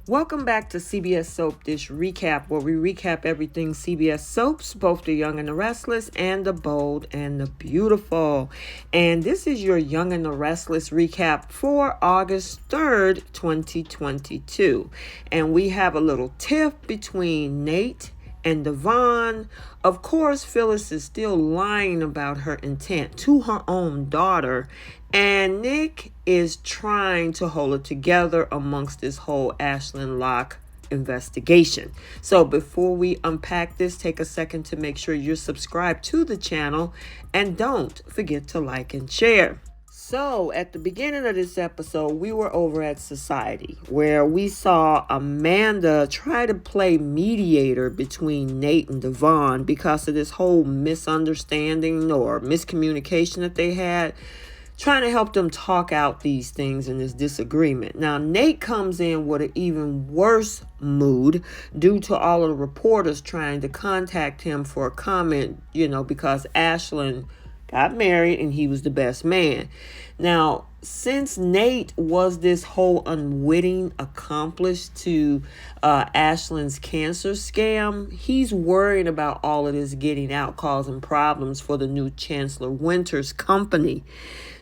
Welcome back to CBS Soap Dish Recap, where we recap everything CBS soaps, both the Young and the Restless and the Bold and the Beautiful. And this is your Young and the Restless recap for August 3rd, 2022. And we have a little tiff between Nate and Devon. Of course, Phyllis is still lying about her intent to her own daughter, and Nick is trying to hold it together amongst this whole Ashland Locke investigation. So before we unpack this, take a second to make sure you're subscribed to the channel, and don't forget to like and share. So at the beginning of this episode, we were over at Society, where we saw Amanda try to play mediator between Nate and Devon because of this whole misunderstanding or miscommunication that they had, trying to help them talk out these things in this disagreement. Now, Nate comes in with an even worse mood due to all of the reporters trying to contact him for a comment, because Ashland got married and he was the best man. Now, since Nate was this whole unwitting accomplice to Ashland's cancer scam, he's worried about all of this getting out, causing problems for the new Chancellor Winter's company.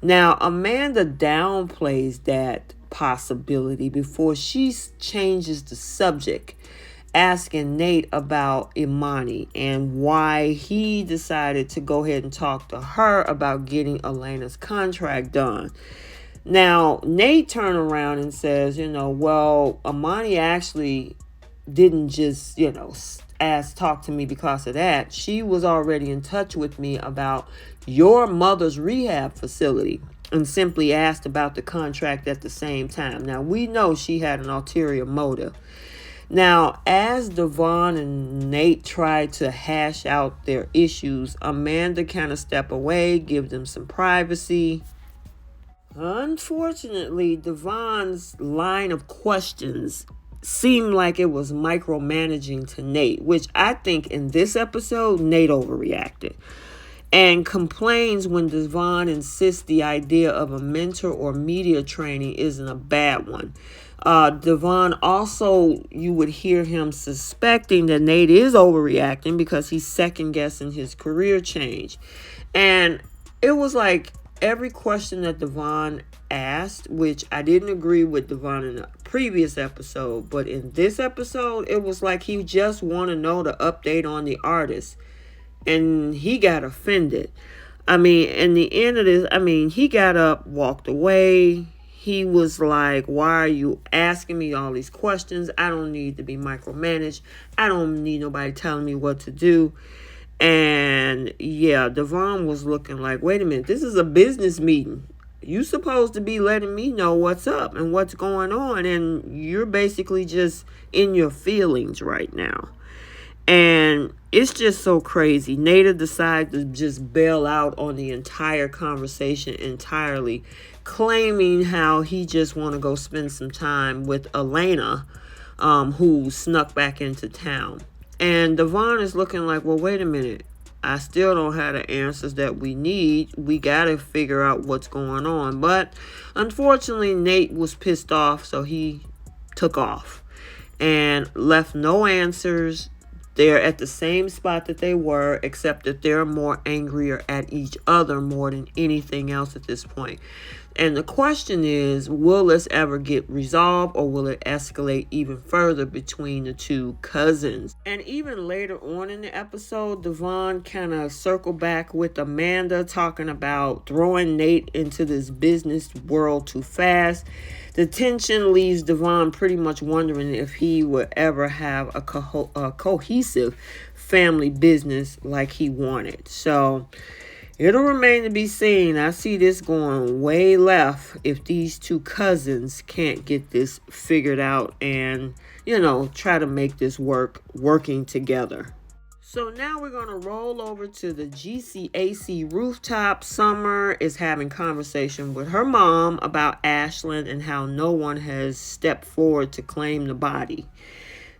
Now, Amanda downplays that possibility before she changes the subject, asking Nate about Imani and why he decided to go ahead and talk to her about getting Elena's contract done. Now, Nate turned around and says, Imani actually didn't just, talk to me because of that. She was already in touch with me about your mother's rehab facility and simply asked about the contract at the same time. Now, we know she had an ulterior motive. Now, as Devon and Nate try to hash out their issues, Amanda kind of step away, give them some privacy. Unfortunately, Devon's line of questions seemed like it was micromanaging to Nate, which I think in this episode, Nate overreacted and complains when Devon insists the idea of a mentor or media training isn't a bad one. Devon also, you would hear him suspecting that Nate is overreacting because he's second guessing his career change. And it was like every question that Devon asked, which I didn't agree with Devon in the previous episode, but in this episode, it was like he just want to know the update on the artist. And he got offended. In the end of this, he got up, walked away. He was like, why are you asking me all these questions? I don't need to be micromanaged. I don't need nobody telling me what to do. And yeah, Devon was looking like, wait a minute, this is a business meeting. You supposed to be letting me know what's up and what's going on. And you're basically just in your feelings right now. And it's just so crazy. Nate decided to just bail out on the entire conversation entirely, claiming how he just want to go spend some time with Elena, who snuck back into town. And Devon is looking like, well, wait a minute. I still don't have the answers that we need. We got to figure out what's going on. But unfortunately, Nate was pissed off, so he took off and left no answers. They're at the same spot that they were, except that they're more angrier at each other more than anything else at this point. And the question is, will this ever get resolved, or will it escalate even further between the two cousins? And even later on in the episode, Devon kind of circled back with Amanda talking about throwing Nate into this business world too fast. The tension leaves Devon pretty much wondering if he would ever have a cohesive family business like he wanted. So it'll remain to be seen. I see this going way left if these two cousins can't get this figured out and, try to make this working together. So now we're going to roll over to the GCAC rooftop. Summer is having conversation with her mom about Ashland and how no one has stepped forward to claim the body.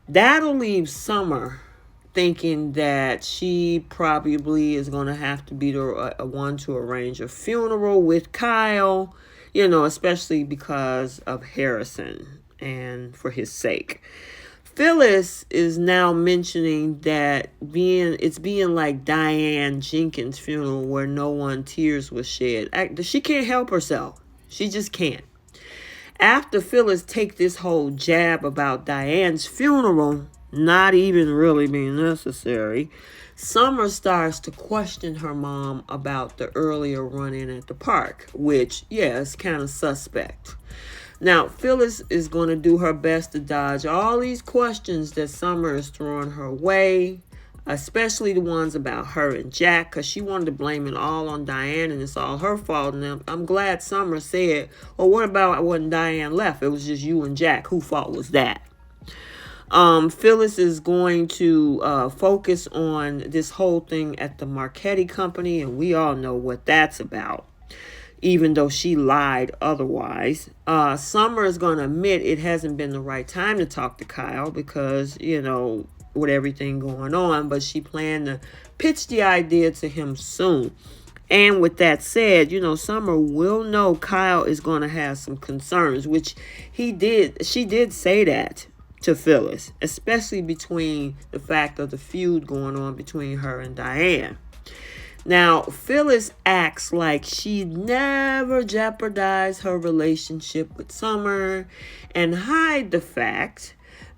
That'll leave Summer thinking that she probably is going to have to be the one to arrange a funeral with Kyle, especially because of Harrison. and for his sake. Phyllis is now mentioning that it's being like Diane Jenkins' funeral where no one tears was shed. She can't help herself. She just can't. After Phyllis take this whole jab about Diane's funeral not even really being necessary, Summer starts to question her mom about the earlier run-in at the park, which, is kind of suspect. Now, Phyllis is going to do her best to dodge all these questions that Summer is throwing her way, especially the ones about her and Jack, because she wanted to blame it all on Diane and it's all her fault. And I'm glad Summer said, well, what about when Diane left? It was just you and Jack. Whose fault was that? Phyllis is going to focus on this whole thing at the Marchetti Company, and we all know what that's about, even though she lied otherwise. Summer is going to admit it hasn't been the right time to talk to Kyle because, with everything going on, but she planned to pitch the idea to him soon. And with that said, Summer will know Kyle is going to have some concerns, which she did say that to Phyllis, especially between the fact of the feud going on between her and Diane. Now, Phyllis acts like she never jeopardized her relationship with Summer and hide the fact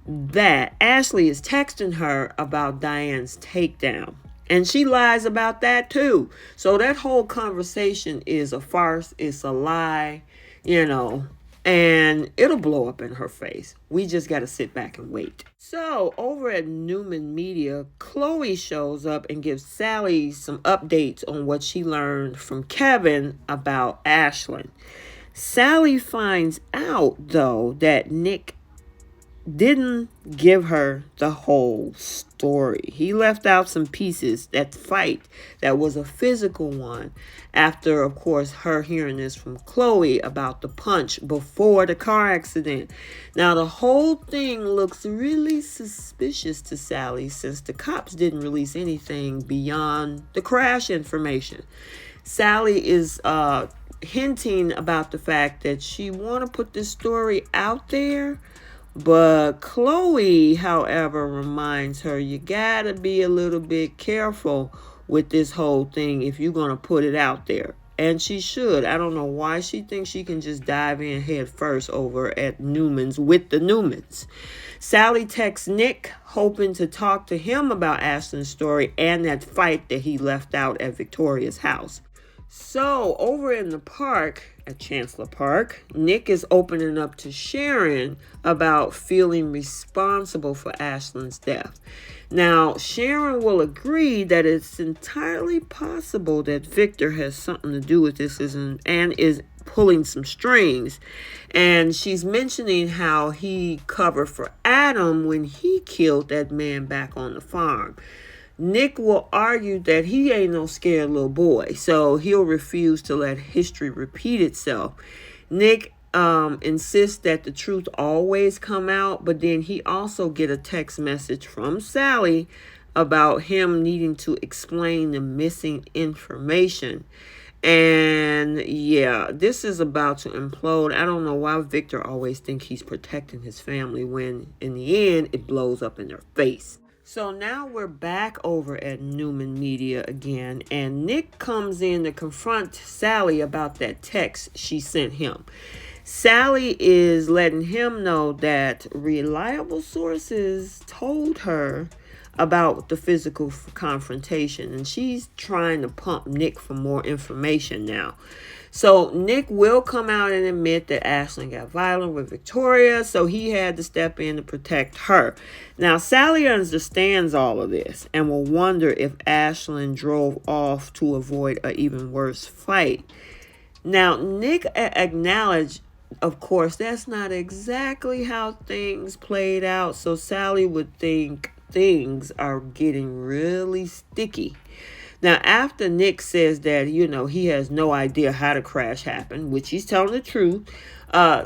that Ashley is texting her about Diane's takedown. And she lies about that too. So that whole conversation is a farce. It's a lie, and it'll blow up in her face. We just got to sit back and wait. So over at Newman Media, Chloe shows up and gives Sally some updates on what she learned from Kevin about Ashland. Sally finds out, though, that Nick didn't give her the whole story. He left out some pieces. That fight that was a physical one after, of course, her hearing this from Chloe about the punch before the car accident. Now, the whole thing looks really suspicious to Sally since the cops didn't release anything beyond the crash information. Sally is hinting about the fact that she want to put this story out there, but Chloe, however, reminds her you gotta be a little bit careful with this whole thing if you're gonna put it out there. And she should. I don't know why she thinks she can just dive in head first over at Newman's with the Newmans. Sally texts Nick, hoping to talk to him about Ashland's story and that fight that he left out at Victoria's house. So, over in the park, at Chancellor Park, Nick is opening up to Sharon about feeling responsible for Ashland's death. Now, Sharon will agree that it's entirely possible that Victor has something to do with this and is pulling some strings. And she's mentioning how he covered for Adam when he killed that man back on the farm. Nick will argue that he ain't no scared little boy, so he'll refuse to let history repeat itself. Nick insists that the truth always come out, but then he also get a text message from Sally about him needing to explain the missing information. And this is about to implode. I don't know why Victor always thinks he's protecting his family when in the end it blows up in their face. So now we're back over at Newman Media again, and Nick comes in to confront Sally about that text she sent him. Sally is letting him know that reliable sources told her about the physical confrontation, and she's trying to pump Nick for more information now. So Nick will come out and admit that Ashland got violent with Victoria, so he had to step in to protect her. Now, Sally understands all of this and will wonder if Ashland drove off to avoid an even worse fight. Now, Nick acknowledged, of course, that's not exactly how things played out, so Sally would think things are getting really sticky. Now, after Nick says that, he has no idea how the crash happened, which he's telling the truth,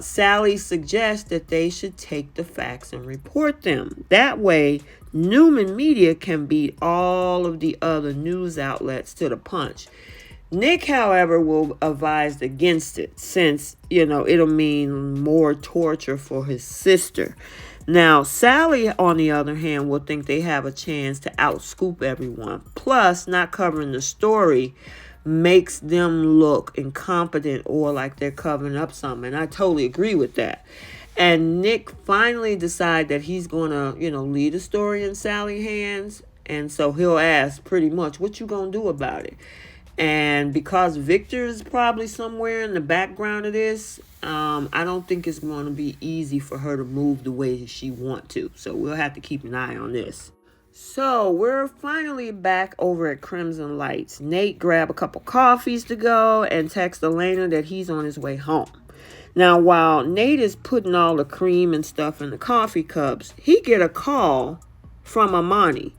Sally suggests that they should take the facts and report them. That way, Newman Media can beat all of the other news outlets to the punch. Nick, however, will advise against it since, it'll mean more torture for his sister. Now, Sally, on the other hand, will think they have a chance to outscoop everyone. Plus, not covering the story makes them look incompetent or like they're covering up something. And I totally agree with that. And Nick finally decides that he's going to, lead the story in Sally's hands. And so he'll ask pretty much, what you going to do about it? And because Victor's probably somewhere in the background of this, I don't think it's going to be easy for her to move the way she wants to. So we'll have to keep an eye on this. So we're finally back over at Crimson Lights. Nate grabbed a couple coffees to go and text Elena that he's on his way home. Now, while Nate is putting all the cream and stuff in the coffee cups, he get a call from Amani,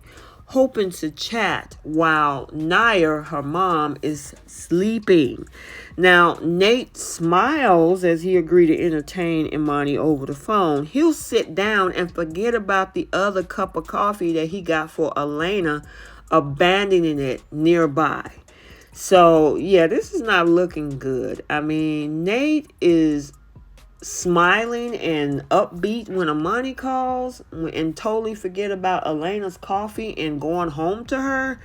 hoping to chat while Nair, her mom, is sleeping. Now, Nate smiles as he agreed to entertain Imani over the phone. He'll sit down and forget about the other cup of coffee that he got for Elena, abandoning it nearby. So, yeah, this is not looking good. I mean, Nate is smiling and upbeat when Imani calls and totally forget about Elena's coffee and going home to her.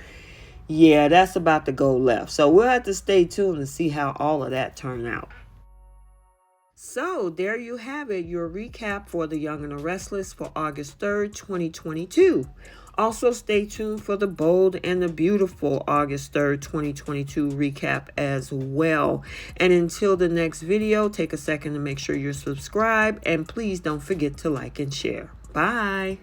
Yeah, that's about to go left. So we'll have to stay tuned and see how all of that turn out. So there you have it, your recap for The Young and the Restless for August 3rd, 2022. Also, stay tuned for the Bold and the Beautiful August 3rd, 2022 recap as well. And until the next video, take a second to make sure you're subscribed. And please don't forget to like and share. Bye.